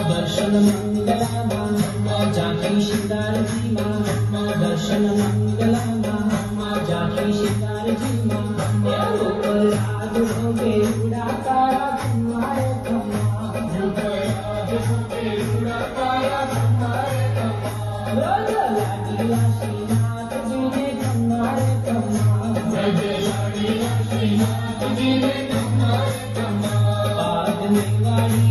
दर्शन मंगला जाकी शिकार जी माँ दर्शन मंगला जाकी शिकार जी माँ ऊपर राज होगे उड़ा तारा तुम्हारे तुम्हारे उड़ा तारा तुम्हारे लाडीला श्रीनाथ जी ने तुम्हारे तुम्हारे श्रीनाथ जी ने तुम्हारे बाद में गाड़ी